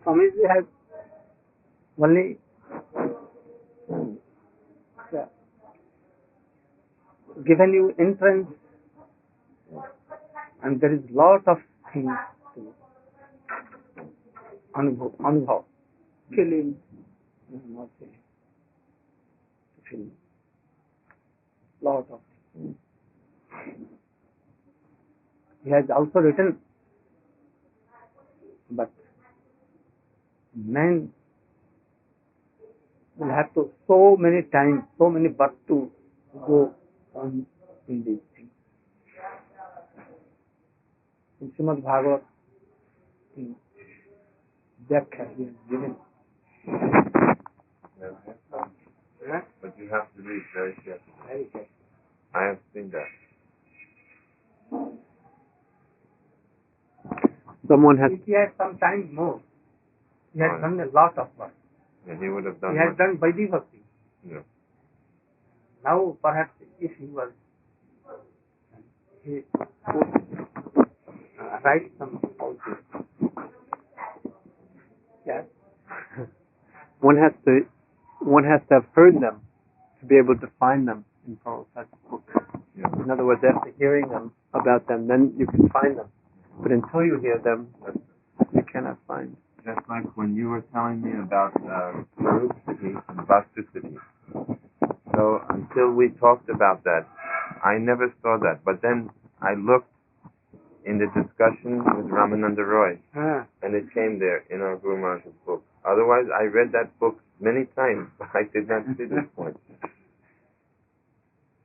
Swamiji has only given you entrance, and there is lot of things to anubhav, feeling, not feeling, lot of things. He has also written, but man will have to so many times, so many births to go on in these things. In Srimad Bhagavad, in Vyakhya, he has given. But you have to read very carefully. Very carefully. I have seen that. Someone has. If he had some time more, he has done a lot of work. Yeah, he would have done. He has done Vaidhi Bhakti. Yeah. Now, perhaps, if he was, he could write some about this. Yes. One has to have heard them to be able to find them in Prabhupada's book. Yeah. In other words, after hearing them about them, then you can find them. But until you hear them, you cannot find. Just like when you were telling me about Parupsiti and Vastusiti. So until we talked about that, I never saw that. But then I looked in the discussion with Ramananda Roy, and it came there in our Guru Maharaj's book. Otherwise, I read that book many times, but I did not see this point.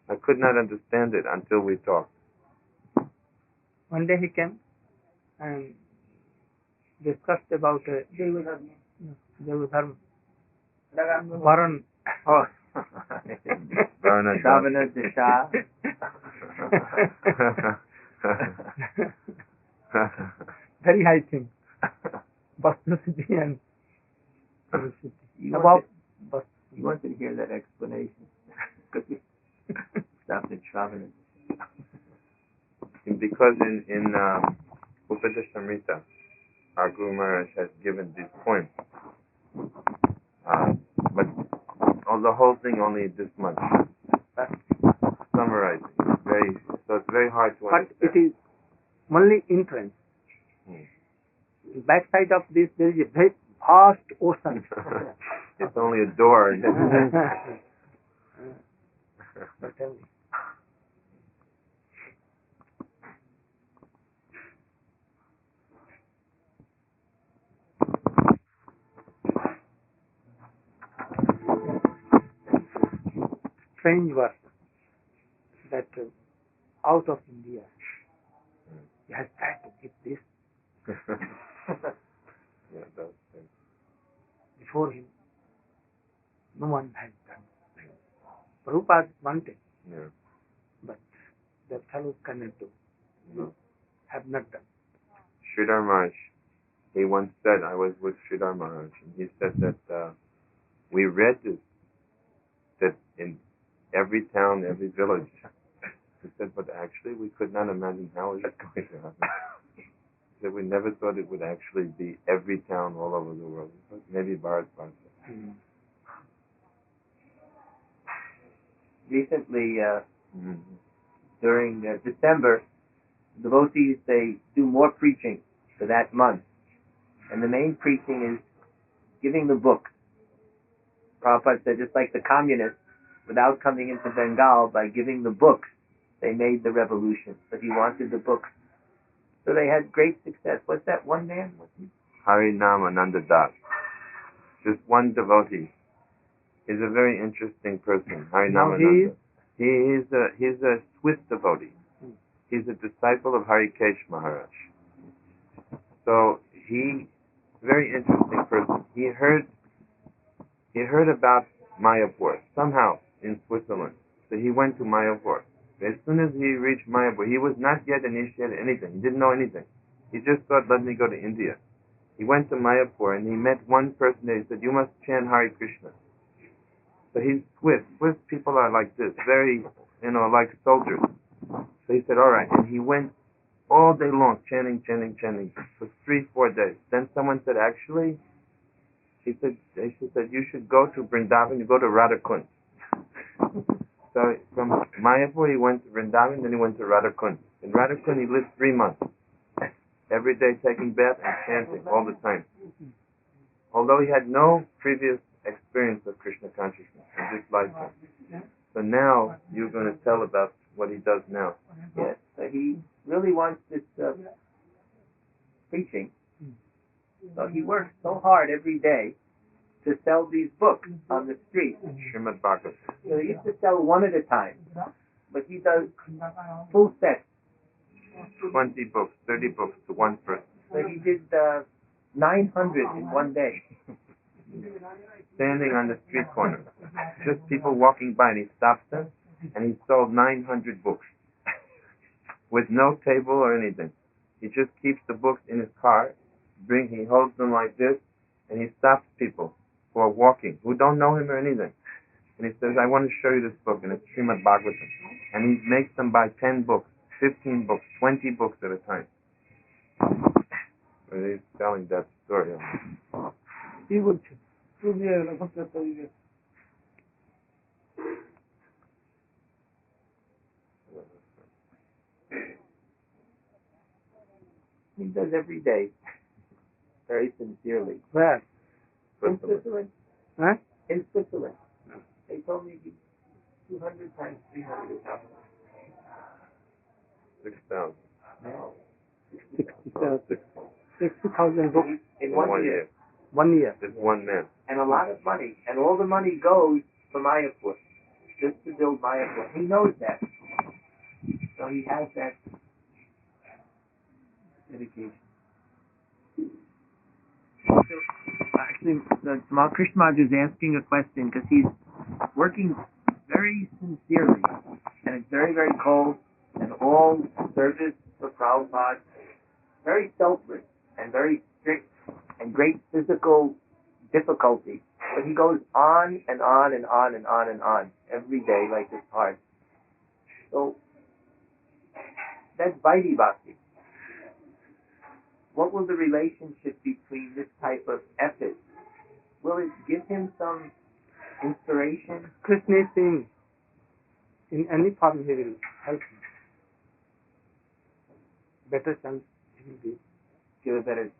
I could not understand it until we talked. One day he came and discussed about Jaiva Dharma. Varan. Oh. Davana Disha. Very high thing. Vastusiti and Parusiti. You wanted to hear that explanation. Because we stopped at Shravana. Because in Upadeshamrita, our Guru Maharaj has given these points. But the whole thing only this much. Summarizing. So it's very hard to understand. But it is only entrance. Backside of this, there is a very vast ocean. It's only a door. Strange verse that out of India, he has tried to give this. Yeah, that's it. Before him, no one has done. Prabhupada wanted, but the fellows cannot do. Have not done. Sridhar Maharaj, he once said, I was with Sridhar Maharaj, and he said that we read this, that in every town, every village. He said, but actually we could not imagine how is that going to happen. He said, we never thought it would actually be every town all over the world. Maybe Bharat Bharat. Recently, during December, devotees, they do more preaching for that month. And the main preaching is giving the books. Prabhupada said, just like the communists, without coming into Bengal, by giving the books, they made the revolution. But he wanted the books. So they had great success. What's that one man? Harinam Ananda Das. Just one devotee. He's a very interesting person. Harinam Ananda. He's a Swiss devotee. He's a disciple of Harikesh Maharaj. So very interesting person. He heard about Mayapur somehow in Switzerland. So he went to Mayapur. As soon as he reached Mayapur, he was not yet initiated anything. He didn't know anything. He just thought, let me go to India. He went to Mayapur and he met one person there. He said, you must chant Hare Krishna. So he's Swiss. Swiss people are like this, very, like soldiers. So he said, all right. And he went all day long chanting for 3-4 days. Then someone said, actually, She said, you should go to Vrindavan, you go to Radhakund. So from Mayapur he went to Vrindavan, then he went to Radhakund. In Radhakund he lived 3 months. Every day taking bath and chanting all the time. Although he had no previous experience of Krishna consciousness in this lifetime. So now you're going to tell about what he does now. Yes, so he really wants this preaching. So he works so hard every day to sell these books on the street. Srimad Bhagavatam. So he used to sell one at a time, but he does full sets. 20 books, 30 books to one person. So he did 900 in one day. Standing on the street corner. Just people walking by and he stops them and he sold 900 books. With no table or anything. He just keeps the books in his car, he holds them like this, and he stops people who are walking, who don't know him or anything. And he says, I want to show you this book, and it's Srimad Bhagavatam. And he makes them buy 10 books, 15 books, 20 books at a time. So he's telling that story. He would He does every day, very sincerely. where? In Switzerland. Huh? In Switzerland. They told me 200 times 300. 6,000. No. 60,000 books In 1 year. 1 year. Just one man. And a lot of money. And all the money goes for Mayapur. Just to build Mayapur. He knows that. So he has that dedication. Actually, Tamal Krishna Maharaj is asking a question because he's working very sincerely. And it's very, very cold. And all service for Prabhupada, very selfless and very strict and great physical difficulty. But he goes on and on and on and on and on every day like this hard. So that's Vaidhi Bhakti. What will the relationship between this type of effort? Will it give him some inspiration? Krishna is saying, in any form he will help him. Better chance he will be. Give a better.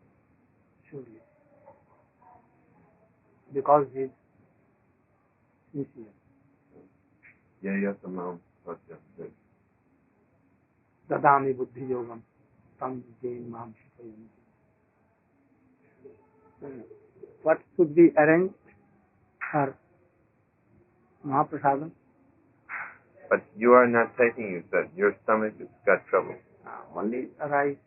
Surely. Because he is sincere. Yayasamam. Dadami buddhi yogam tam jain mam shikayam. What should be arranged for Mahaprasadam? But you are not taking, you said. Your stomach has got trouble. Only rice,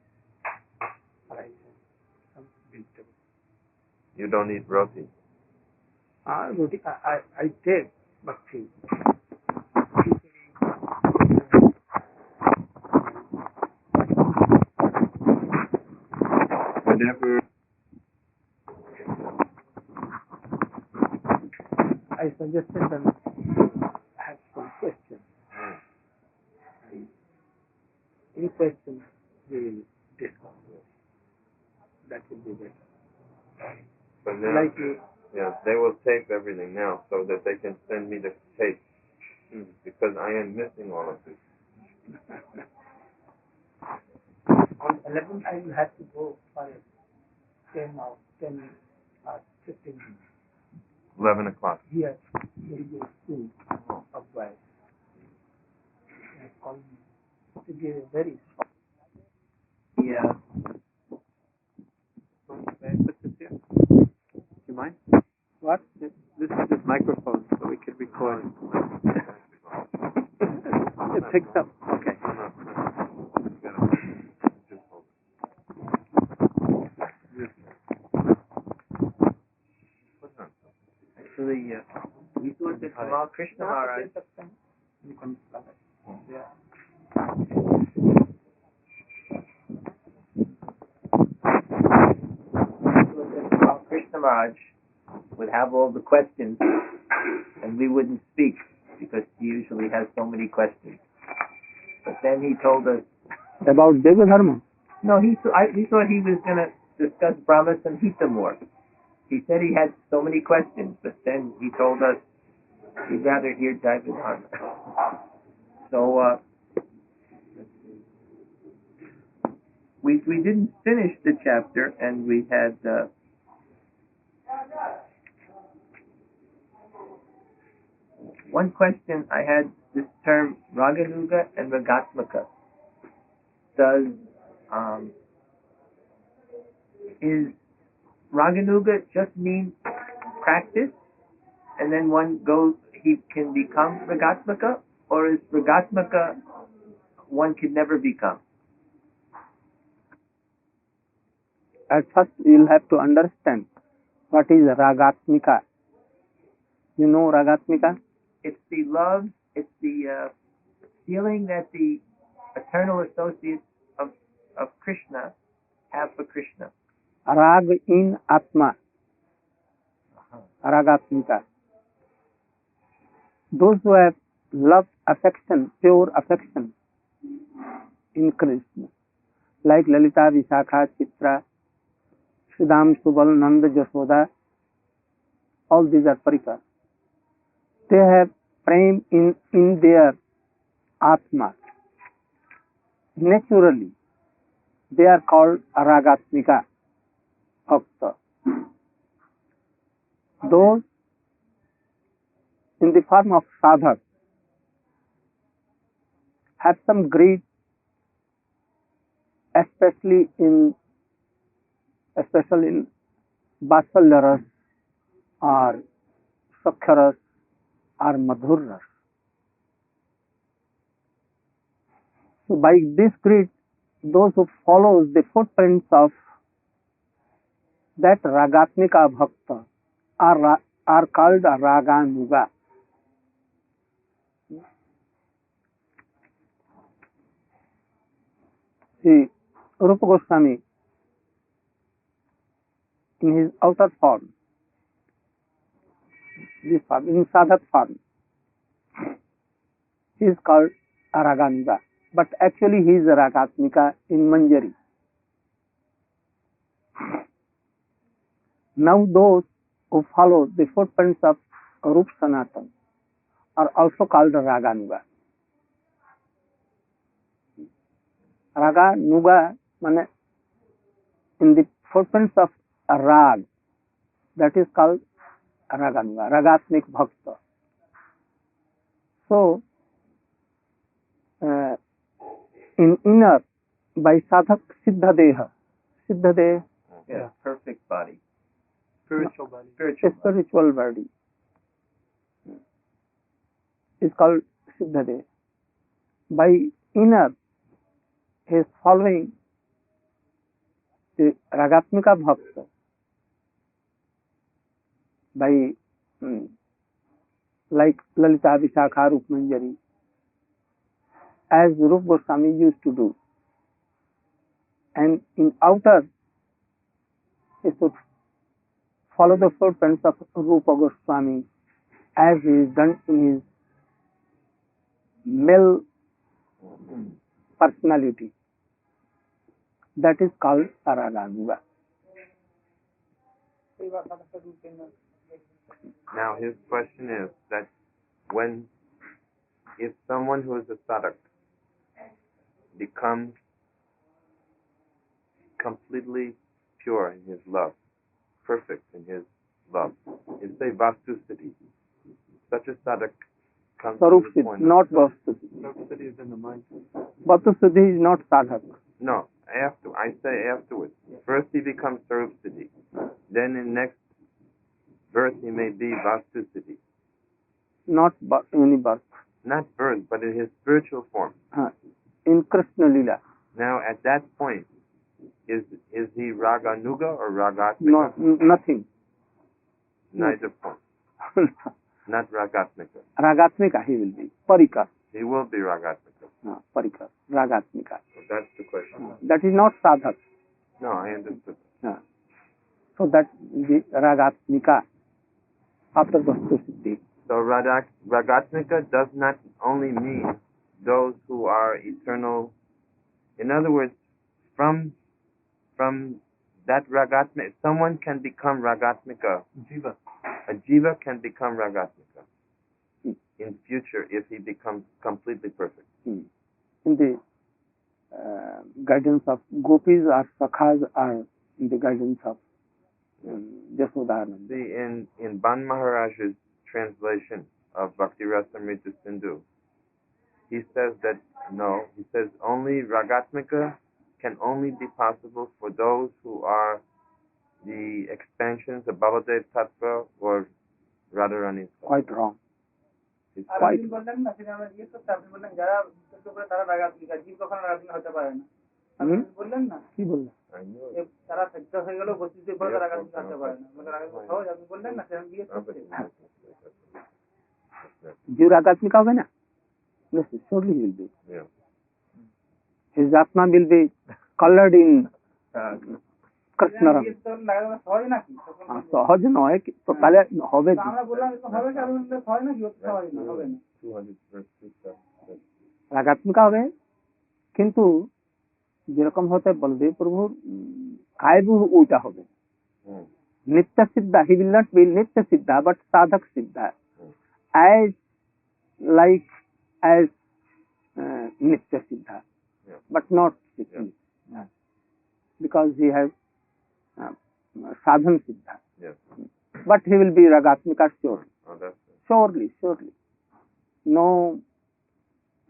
some vegetable. You don't eat roti. Roti, I take bhakti. Whatever. I suggested them. I have some questions. Any questions we will discuss. That will be better. But now, Like you. yeah, they will tape everything now so that they can send me the tape. Because I am missing all of this. On 11th, I will have to go for 10 or 15 minutes. 11 o'clock. Here, there is a school of boys. They call me to give a very Yeah. Put this here. Do you mind? what? This is this microphone, so we could record. It picks up. Okay. Actually, we thought that Tamal Krishna Maharaj. You can start it. Yeah. Tamal Krishna Maharaj would have all the questions, and we wouldn't speak because he usually has so many questions. But then he told us. About Jaiva Dharma? No, we thought he was going to discuss Brahma Samhita more. He said he had so many questions, but then he told us he'd rather hear Jaiva Dharma. So we didn't finish the chapter, and we had one question. I had this term Raganuga and Ragatmaka. Is Raganuga just mean practice, and then he can become Ragatmaka, or is Ragatmaka one can never become? At first, you'll have to understand what is Ragatmika. You know Ragatmika? It's the love, it's the feeling that the eternal associates of Krishna have for Krishna. Rag in Atma. Ragatmika. Those who have love, affection, pure affection in Krishna, like Lalita, Vishakha, Chitra, Sudam, Subal, Nanda, Jashoda, all these are parikar. They have prem in their Atma. Naturally, they are called Ragatmika Bhakta. Those in the form of sadhak have some greed, especially in Vatsalya ras or Sakhya ras or Madhur ras. So by this greed, those who follow the footprints of that Ragatmika Bhakta are called Raganuga. See, Rupa Goswami, in his outer form, this form, in sadhak form, he is called Raganuga, but actually he is a Ragatmika in Manjari. Now those who follow the footprints of Rup Sanatan are also called Raganuga. Raganuga means in the footprints of Rag, that is called Raganuga, Ragatmik Bhakta. So, in inner, by sadhak Siddha Deha, Yeah, perfect body. Spiritual body is called Siddha Deha. By inner, he is following the Ragatmika Bhakta by like Lalita, Vishakha, Rup Manjari, as Rup Goswami used to do. And in outer, he should follow the footprints of Rupa Goswami as he is done in his male personality. That is called Raganuga. Now his question is that if someone who is a sadhak becomes completely pure in his love, perfect in his love, is say Vastu Siddhi, such a sadhak comes Sarup to the Siddhi, point. not Vastu Siddhi. Sarup Siddhi is in the mind. Vastu Siddhi is not sadhak. No, I say afterwards. First he becomes Sarup Siddhi. Then in next birth he may be Vastu Siddhi. Not any birth. Not birth, but in his spiritual form. In Krishna Lila. Now at that point, is he Raganuga or Ragatmika? No, nothing. Neither point. Not Ragatmika. Ragatmika he will be. Parikar. He will be Ragatmika. Parikar. Ragatmika. So that's the question. That is not sadhak. No, I understood. So that the Ragatmika after Vastu Siddhi. So Ragatmika does not only mean those who are eternal. In other words, from that ragatmika, someone can become ragatmika. Jiva. A jiva can become ragatmika in future if he becomes completely perfect. In the guidance of gopis or sakhas or in the guidance of Jasodhananda. See, in Ban Maharaj's translation of Bhakti Rasamrita Sindhu, he says that no, he says only ragatmika can only be possible for those who are the expansions of Baladev Tattva or Radharani. Quite wrong. আপনি বললেন না সেটা আমরা জিজ্ঞেস করতে আপনি বললেন যারা বিশেষ করে তারা রাগাত্মিকা জীব কখনো রাগাত্মিকা হতে পারে না আপনি বললেন না কি বললেন তারা সহ্য হয়ে গেল বস্তুতে পরে রাগাত্মিকা হতে পারে না মানে রাগাত্মিকা সহজ আপনি বললেন না সেটা জিজ্ঞেস করতে যে রাগাত্মিকা হবে না surely he will be. Yeah. His atma will be colored in Krishna Rang. সহজ নাকি সহজ নয় তো তাহলে হবে আমরা বললাম হবে কি আপনি সহজ নাকি সহজ না হবে না রাগাত্মিকা হবে কিন্তু যেরকম হতে বলদেব প্রভুর কায়বু ওইটা হবে নিত্য সিদ্ধা he will not be নিত্য সিদ্ধা but sadhak siddha as like as nitya siddha but not siddha because he has sadhan siddha but he will be ragatmika sure surely no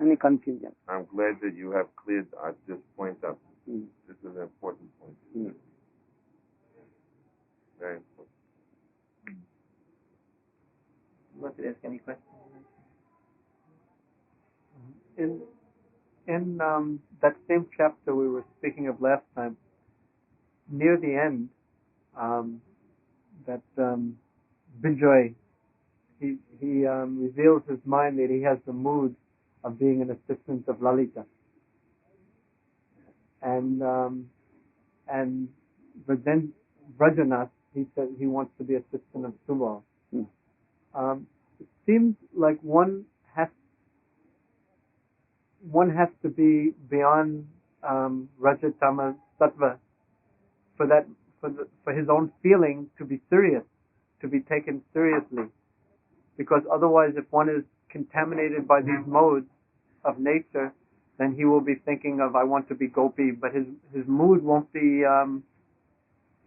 any confusion. I'm glad that you have cleared this point up. This is an important point. Very important. You want to ask any questions? In that same chapter we were speaking of last time, near the end, that Bijoy, he reveals his mind that he has the mood of being an assistant of Lalita, and then Brajanath, he said he wants to be assistant of Subal. It seems like one has to be beyond Rajatama Sattva for his own feeling to be serious, to be taken seriously. Because otherwise, if one is contaminated by these modes of nature, then he will be thinking of I want to be gopi, but his mood won't be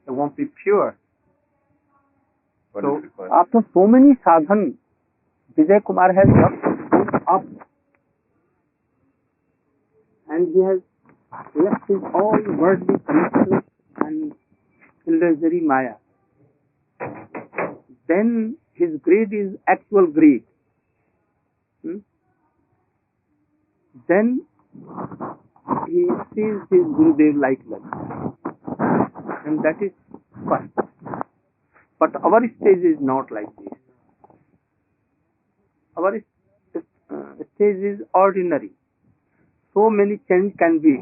it won't be pure. What So is the question? After so many sadhan, Vijay Kumar has worked up and he has left his all worldly connections and illusory maya. Then his greed is actual greed. Then he sees his Gurudev like that. And that is first. But our stage is not like this. Our stage is ordinary. So many change can be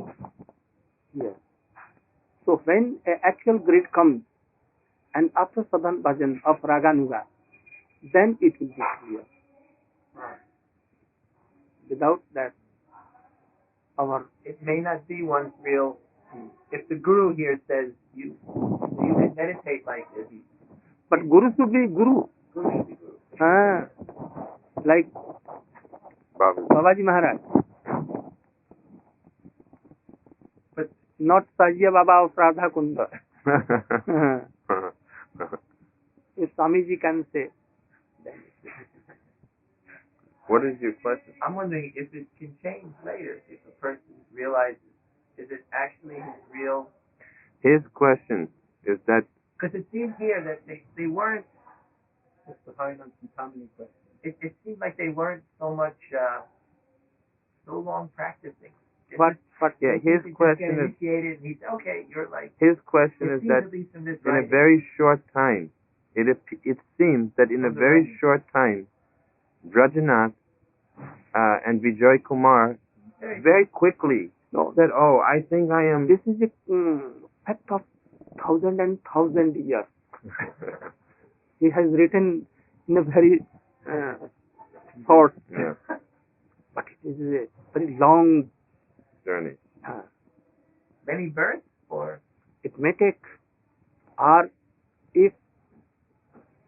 here. So when an actual greed comes, and after sadhan bhajan of Raganuga, then it will be clear. Without that, it may not be one's real. If the guru here says you can meditate like this, but Guru should be Guru. guru should be guru. Like Babaji Maharaj. But not Sajya Baba of Radha Kunda. If Swamiji can say. What is your question? I'm wondering if it can change later, if a person realizes, is it actually his real? His question is that Because it seems here that they weren't. That's the Harinam Chintamani question. It seemed like they weren't so much so long practicing. But yeah, his question is initiated. And he's okay. You're like. his question It is seems that at least from this in a writing, very short time, it seems that in a very short time, Brajanath and Vijay Kumar very quickly said, "Oh, I think I am." This is a fact of 1,000 years. He has written in a very short, Yeah, but it is a very long journey. many births, or it may take or if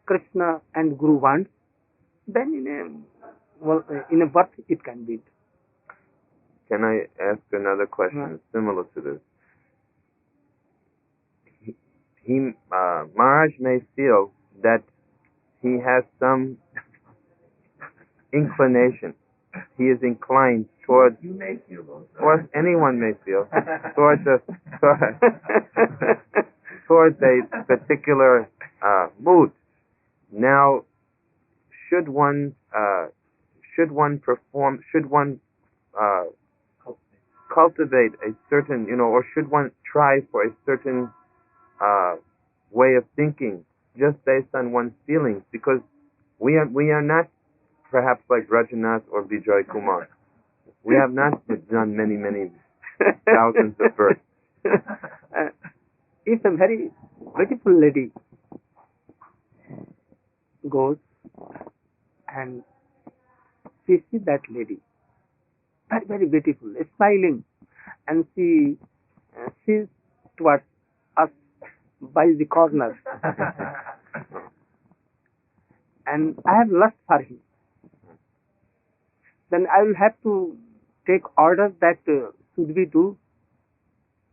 Krishna and Guru want, then in a birth it can be. Can I ask another question similar to this? Maharaj may feel that he has some inclination. He is inclined towards, or anyone may feel, towards a particular mood. Now, should one cultivate a certain, or should one try for a certain way of thinking just based on one's feelings? Because we are not perhaps like Rajanath or Vijay Kumar. We have not done many thousands of births. If a very beautiful lady goes and she sees that lady, very beautiful, smiling, and she sees towards us by the corner, and I have lust for him, then I will have to take orders that should we do,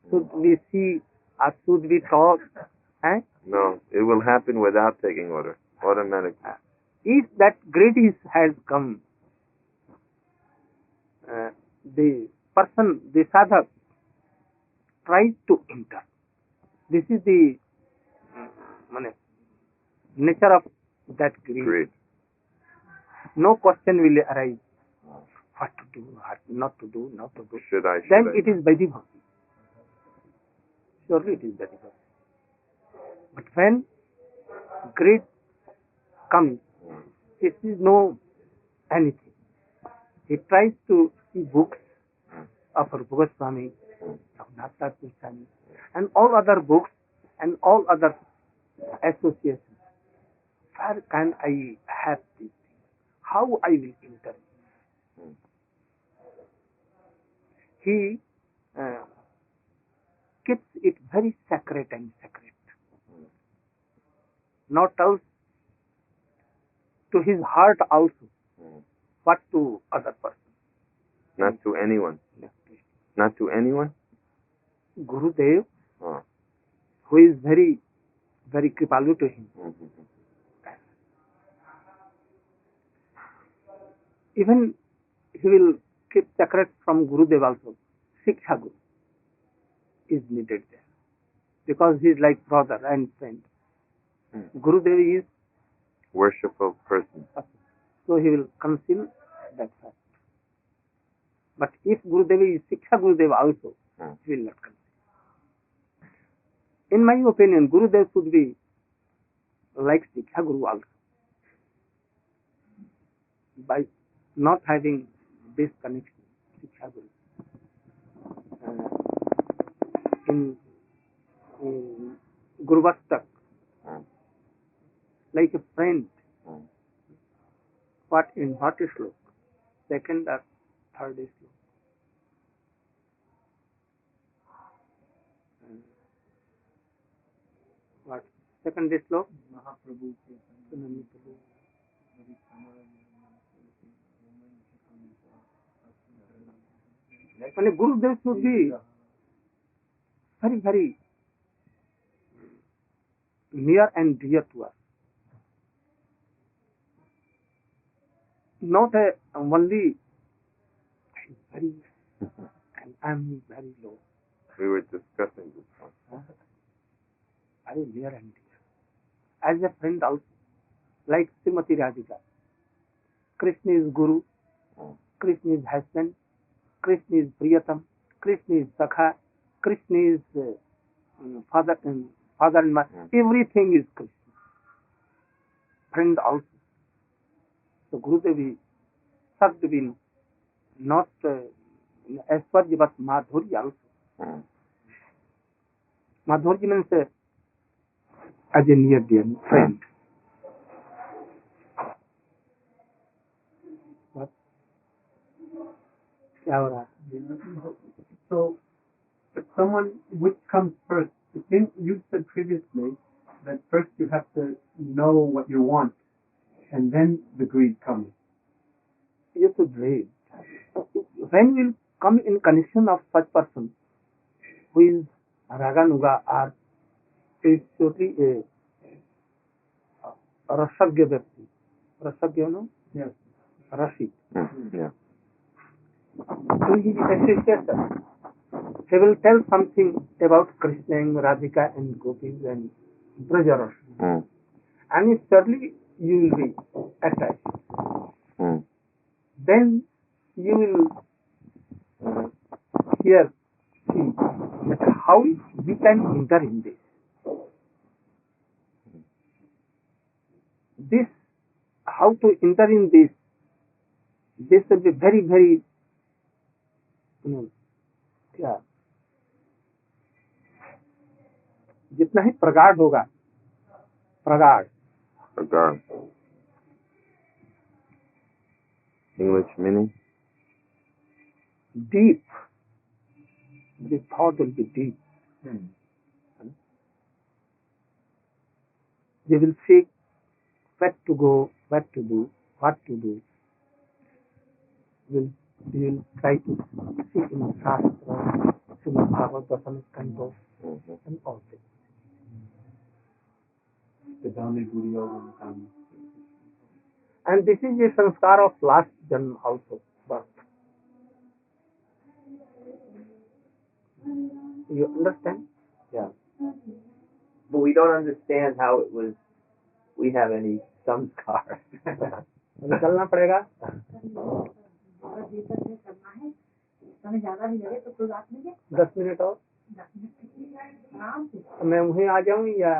should we see, or should we talk? No, it will happen without taking order, automatically. If that greed has come, the person, the sadhak, tries to enter. This is the nature of that greed. No question will arise. What to do, what not to do, not to do. Then it is Vaidhi Bhakti. Surely it is Vaidhi Bhakti. But when greed comes, he sees no anything. He tries to see books of Rupa Goswami, of Nata Goswami, and all other books and all other associations. Where can I have these things? How I will enter? He keeps it very sacred and sacred. Not else to his heart also, but to other person. Not to anyone. Not to anyone? Gurudev, who is very, very kripalu to him. Even he will keep sacred from Gurudev also. Shiksha Guru is needed there. Because he is like brother and friend. Gurudev is worshipful person. So he will conceal that fact. But if Gurudev is Shiksha Gurudev also, he will not conceal. In my opinion, Gurudev should be like Shiksha Guru also. By not having this connection, Shiksha Guru. In Guru Vastak, like a friend, what in what is slok? Second or third is slok? What? Second is slok? Mahaprabhu. When Gurudev should be very, very near and dear to us. Not only very and I'm very low. We were discussing this one. Very near and dear. As a friend also, like Srimati Radhika. Krishna is Guru, Krishna is husband, Krishna is Priyatam, Krishna is Sakha, Krishna is father and mother. Everything is Krishna. Friend also. So Gurudev is Sadvin, not Aishwarya but Madhurya also. Madhurya means as a near dear friend. What? So, someone, which comes first? You said previously that first you have to know what you want, and then the greed comes. Yes, to greed. When will come in connection of such person who is Raganuga or is totally a Rasagya Vyakti. Rasagya, no? Yes. Rasi. Yeah. In his association, he will tell something about Krishna and Radhika and Gopis and Brajaras. And certainly you will be attached. Then you will see that how we can enter in this. This, how to enter in this will be very, very, क्या जितना ही प्रगाढ़ होगा, प्रगाढ़. English meaning? Deep. The thought will be deep. They will seek where to go, what to do, what to do. They will try to see in Shastra, Srimad Bhagavatam, Kanto, and all this. And this is a sanskar of last janma also, birth. You understand? Yeah. But we don't understand how it was, we have any samskar. निकलना पड़ेगा. समय ज्यादा भी लगे तो कोई बात नहीं है. 10 मिनट और. 10 मिनट आराम से. मैं वहीं आ जाऊँ या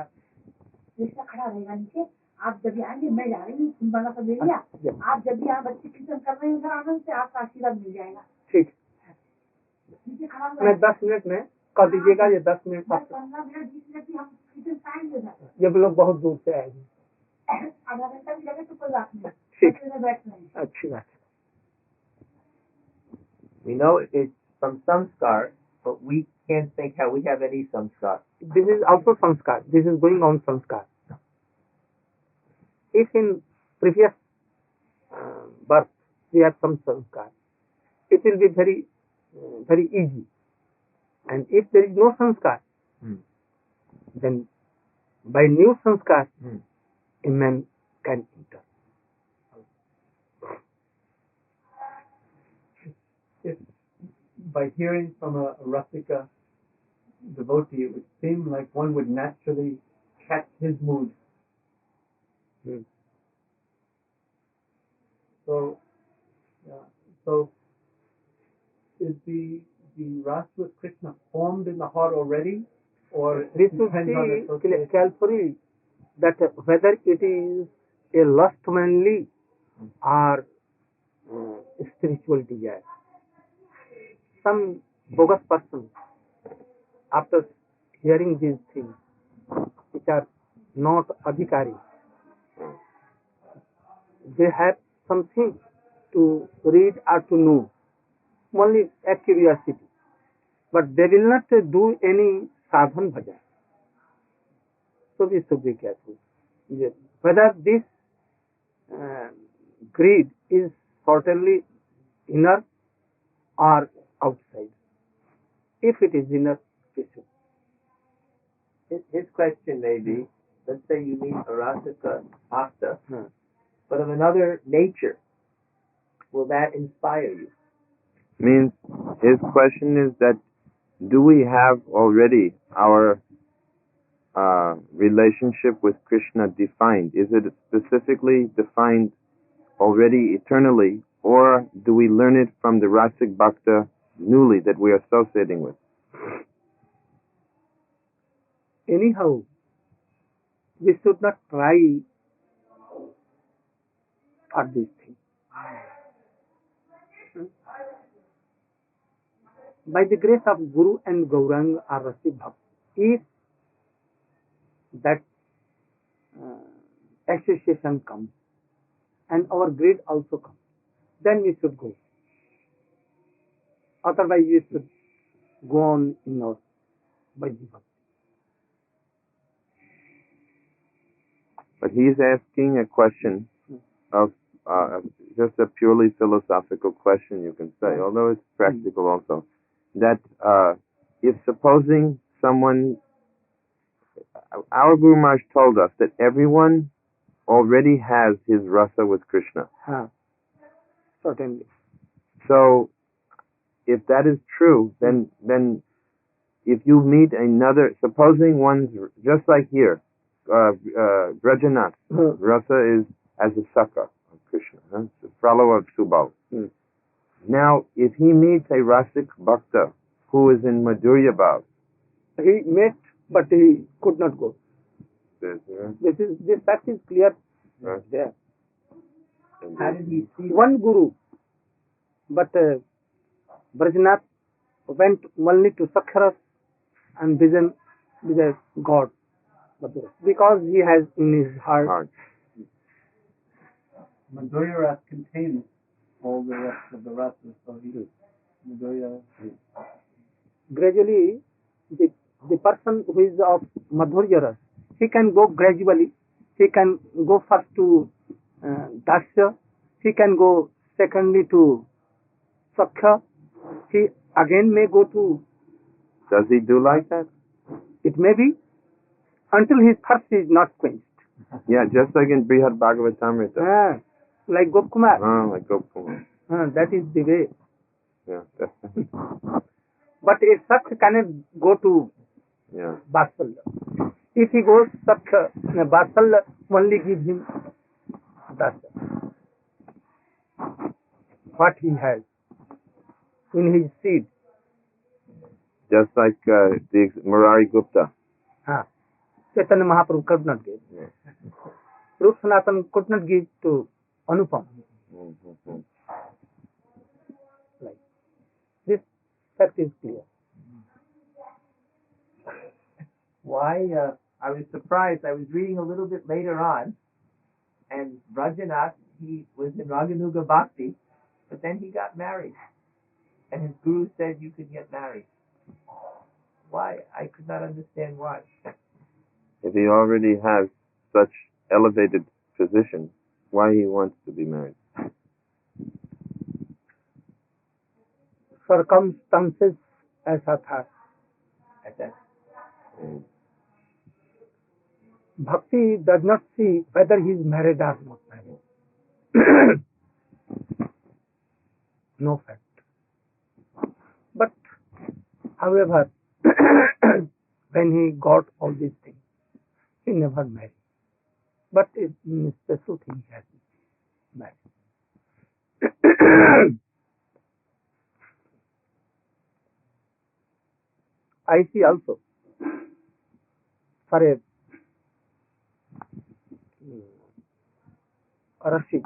रिक्शा खड़ा रहेगा नीचे. आप जब भी आएंगे, मैं जा रही हूँ कुंभला का एरिया. आप जब भी यहाँ बच्चे कीर्तन कर रहे हैं उधर आनंद से आपका आशीर्वाद मिल जाएगा. ठीक. नीचे खड़ा मैं 10 मिनट में कर दीजिएगा. ये 10 मिनट 15 मिनट 20 मिनट भी हम कीर्तन पाएंगे उधर. जब लोग बहुत दूर से आएंगे. आधा घंटा भी लगे तो कोई बात नहीं. ठीक. बैठ रहे हैं. अच्छी बात. We know it's from samskar, but we can't think how we have any samskar. This is also samskar. This is going on samskar. If in previous birth we have some samskar, it will be very, very easy. And if there is no samskar, then by new samskar, a man can enter. If by hearing from a Rasika devotee, it would seem like one would naturally catch his mood. So is the ras with Krishna formed in the heart already, or We it should depends on see association? carefully that whether it is a lust manly or spiritual desire. Some bogus person, after hearing these things, which are not adhikari, they have something to read or to know, only a curiosity, but they will not do any sadhan bhajan. So we should be careful. Yes. Whether this greed is certainly inner or outside. If it is inner, we should. His question may be, let's say you meet a rasika bhakta, but of another nature. Will that inspire you? Means his question is that do we have already our relationship with Krishna defined? Is it specifically defined already eternally, or do we learn it from the Rasik Bhakta newly that we are associating with? Anyhow, we should not try for these things. By the grace of Guru and Gauranga or Rasik Bhakta, if that association comes and our greed also comes, then we should go. Otherwise, we should go on in our Vaidhi Bhakti. But he's asking a question of just a purely philosophical question, you can say, although it's practical also. That if supposing someone, our Guru Maharaj told us that everyone already has his rasa with Krishna. Certainly. So, if that is true, then if you meet another, supposing one's just like here, Brajanath, rasa is as a saka of Krishna, it's a fellow of Subal. Now, if he meets a Rasik Bhakta who is in Madhurya Bhav, he met, but he could not go. This fact is clear there. How did he see one Guru, but Brajanath went only to Saksharas and vision with a God, because he has in his heart. Madhurya Ras contains all the rest of the rasas, so he Madhurya. Gradually, the person who is of Madhurya Ras, he can go gradually. He can go first to Dasya, he can go secondly to Sakha, he again may go to... Does he do like that? It may be, until his thirst is not quenched. Yeah, just like in Brihad Bhagavatamrita. Like Gopkumar. Like Gopkumar. That is the way. Yeah. But a Sakha cannot go to Vatsalya. If he goes Sakha, Vatsalya only gives him Dasya. What he has in his seed. Just like the Murari Gupta. Chaitanya Mahaprabhu could not give. Rup Sanatan could not give to Anupam. Like this fact is clear. Why? I was surprised. I was reading a little bit later on, and Brajanath, he was in Raganuga Bhakti, but then he got married. And his guru said you could get married. Why? I could not understand why. If he already has such elevated position, why he wants to be married? Circumstances as a thought. Bhakti does not see whether he is married or not married. No fact. But, however, when he got all these things, he never married. But in a special thing he has married. I see also for a Rashi,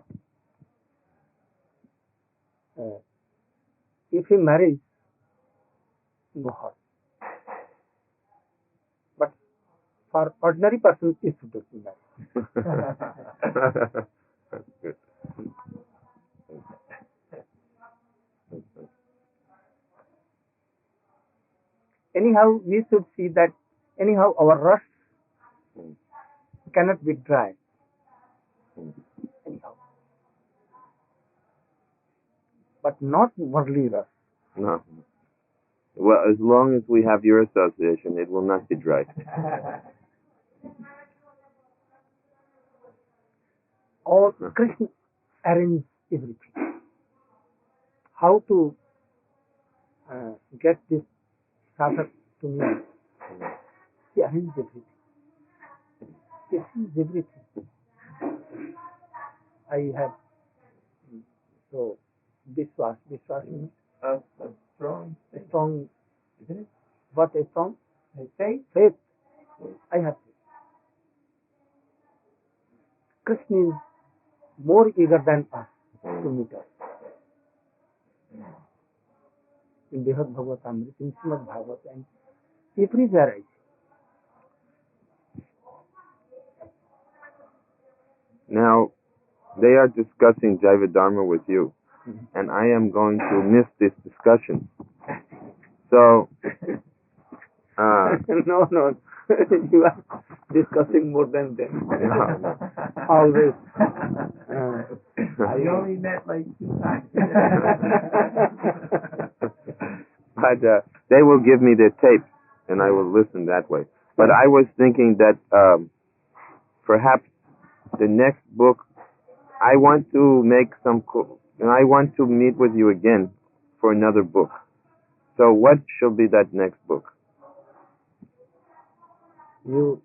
if he marries, go hard. But for ordinary person, he should not marry. That's good. Anyhow, we should see that anyhow our rust cannot be dry. Anyhow. But not worldly rust. No. Well, as long as we have your association, it will not be dry. All Krishna arranges everything. How to get this sadhak to me? He arranges everything. He arranges everything. I have so Vishwas means A strong, isn't it? What a strong? Faith. Faith. I have faith. Krishna is more eager than us to meet us. In Brihad Bhagavatamrita, in Srimad Bhagavatam, and everywhere I see. Now, they are discussing Jaiva Dharma with you, and I am going to miss this discussion. So, No, you are discussing more than them. No. Always. I only met like 2 times. But they will give me their tape, and I will listen that way. But I was thinking that perhaps the next book, I want to make and I want to meet with you again for another book. So what shall be that next book? You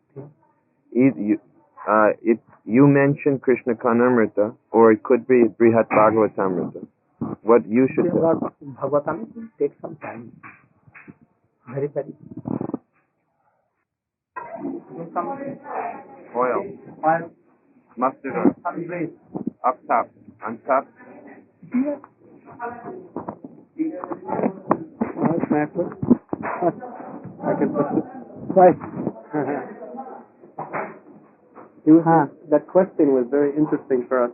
You mentioned Krishna Karnamrita, or it could be Brihat Bhagavatamrita. What you should do. Bhagavatam will take some time. Very, very. Oil. Mustard oil. Up top. On top. Yes. Nice matter. I can put it. Why? That question was very interesting for us.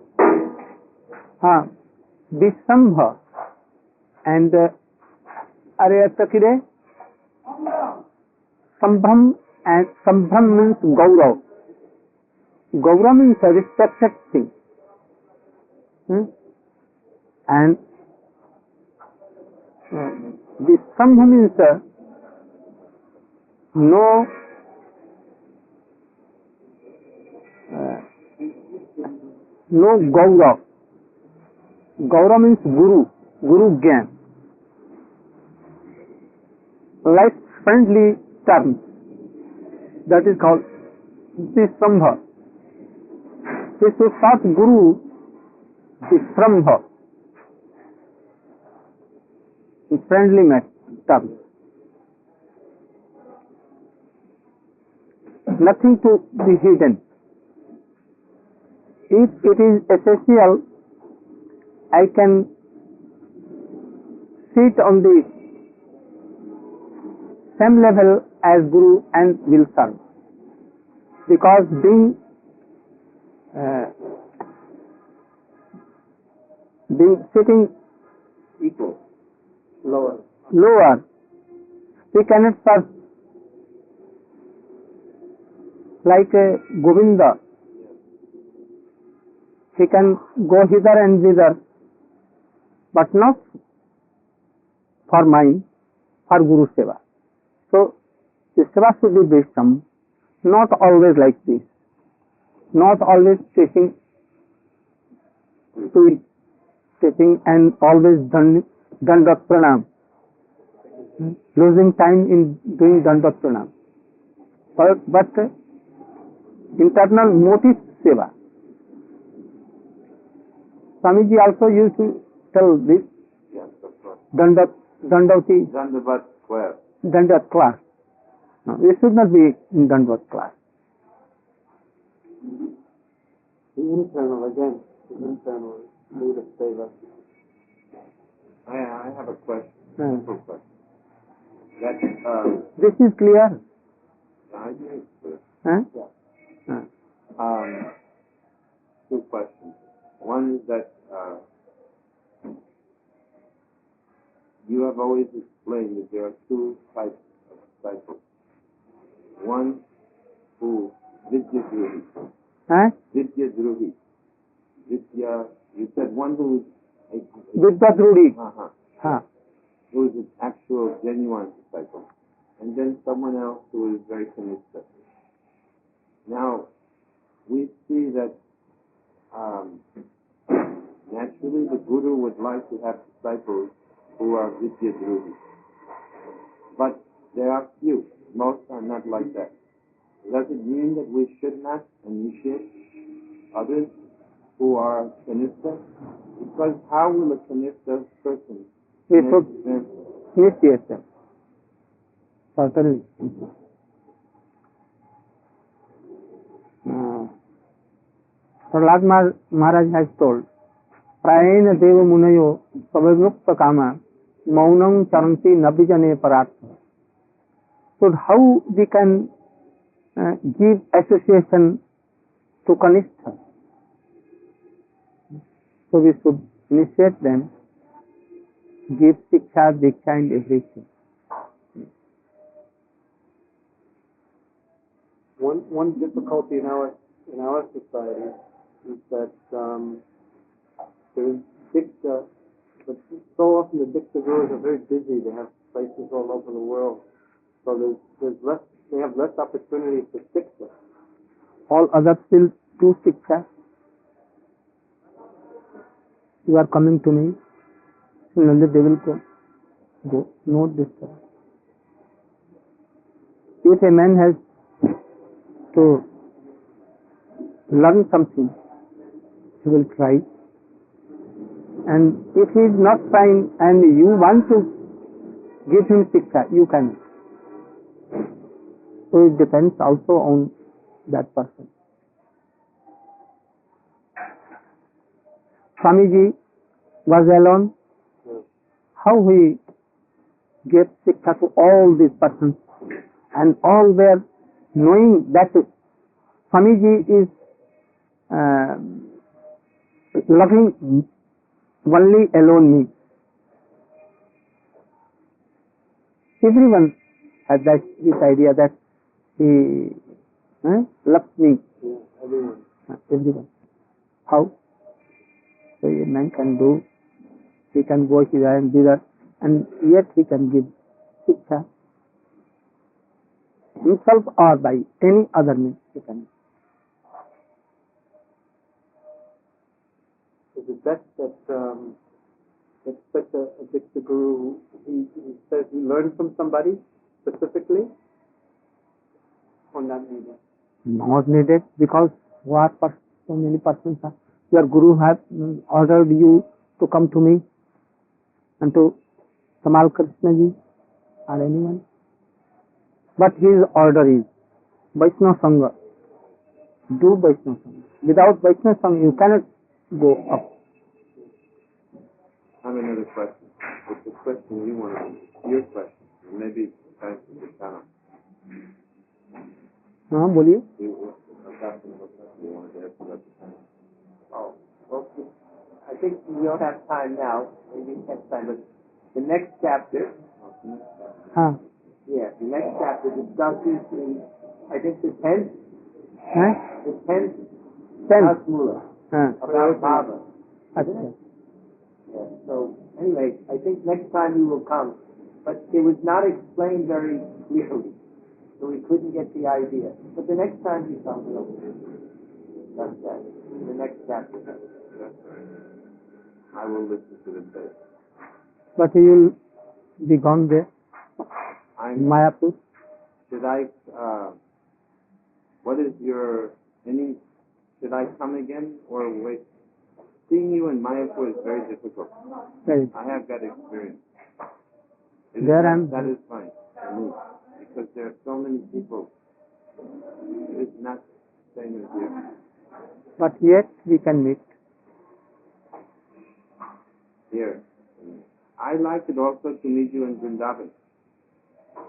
Vishambha and Aryatakire. Sambham and Sambham means Gaurav. Gaurav means a respected thing. And Vishambha means no Gaurav. Gaurav means Guru Gyan. Like friendly term. That is called Vishambha. This is not Guru Vishambha. Friendly term. Nothing to be hidden. If it is essential, I can sit on the same level as Guru and will serve. Because being sitting Equal. lower, we cannot serve like Govinda. He can go hither and thither, but not for mine, for Guru Seva. So, the Seva should be based on not always like this, not always taking and always dandat pranam, losing time in doing dandat pranam. But internal motive Seva. Swamiji also used to tell this. Yes, that's right. Dandavat square. Dandat class. No, we should not be in Dandat class. The internal mood of seva. I have a question. Simple question. That, This is clear. I think it's clear. Huh? 2 questions. One is that you have always explained that there are 2 types of disciples. One who Vidya Druhi. Huh? Vidya Druhi. Vidya, you said one who is Vidya Drudi. who is an actual genuine disciple. And then someone else who is very kanishta. Now, we see that naturally the Guru would like to have disciples who are Vidya Druhi. But there are few. Most are not like that. Does it mean that we should not initiate others who are kanishta? Because how will a kanishta person We should initiate them. Certainly. Prahlad Maharaj has told, Prayena Deva Munayo Savayukta Kama Maunam Charanti Nabhijane Paratha. So how we can give association to Kanistha? So we should initiate them, give Siksha, Diksha and everything. One difficulty in our society is that there is diksha, but so often the diksha gurus are very busy. They have places all over the world, so there's less. They have less opportunity for diksha. All others will do shiksha. You are coming to me, similarly they will go. No disturbance. If a man has to learn something, he will try. And if he is not trying and you want to give him shiksha, you can. So it depends also on that person. Swamiji was alone. How he gave shiksha to all these persons, and all were knowing that Swamiji is loving only alone me. Everyone had this idea that he loves me. Everyone. How? So a man can do, he can go here and do that, and yet he can give shiksha himself or by any other means he can. Is it best that such a Diksha Guru, he says he learned from somebody specifically, or not needed? Not needed, because what so many persons are. Your Guru has ordered you to come to me and to Tamal Krishna ji or anyone. But his order is Vaishnava Sangha. Do Vaishnava Sangha. Without Vaishnava Sangha you cannot go up. I have another question. It's a question you want to, your question. Maybe time to the channel. हाँ बोलिए. Oh, well, I think we don't have time now. Maybe next time, but the next chapter. हाँ. Yeah, the next chapter discusses I think the 10th. हैं? The 10th. 10th. Mula. हाँ. About Baba. अच्छा. Yeah, so anyway, I think next time we will come, but it was not explained very clearly, so we couldn't get the idea. But the next time we come, we'll discuss that in the next chapter. That's right. I will listen to the tape. But you will be gone there. Mayapur. Should I, what is your, should I come again or wait? Seeing you in Mayapur is very difficult. Right. I have that experience. That is fine for me, because there are so many people. It is not the same as here. But yet we can meet. Here. I like it also to meet you in Vrindavan.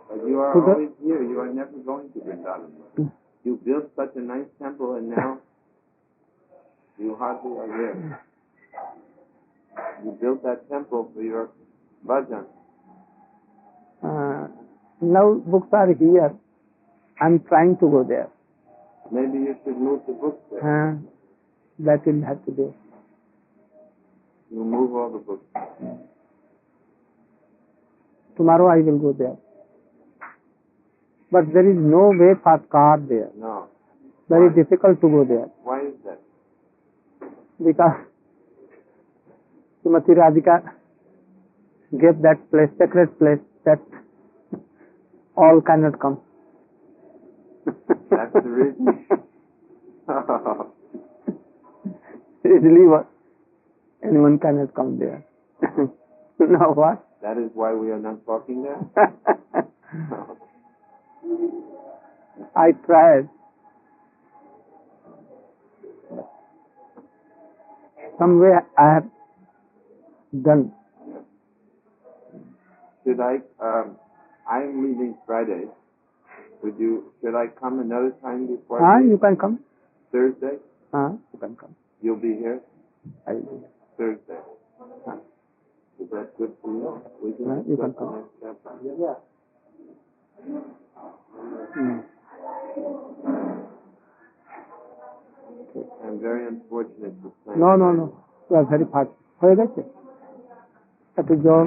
But you are always here. You are never going to Vrindavan. You built such a nice temple and now you hardly are there. You built that temple for your bhajan. Now books are here. I'm trying to go there. Maybe you should move the books there. That will have to do. You move all the books. Tomorrow I will go there. But there is no way for car there. No. Very difficult to go there. Why is that? Because Srimati Radhika gave that place, sacred place, that all cannot come. That's the reason. Easily anyone cannot come there. Now what? That is why we are not talking there? I tried. Some way I have done. Should I am leaving Friday. Should I come another time before? You can come. Thursday? You can come. You'll be here? I will be here. Thursday. Is that good for you? We can you can discuss the come. next chapter. Yeah. I'm very unfortunate to play. No. You are very fast. হয়ে গেছে? এত জল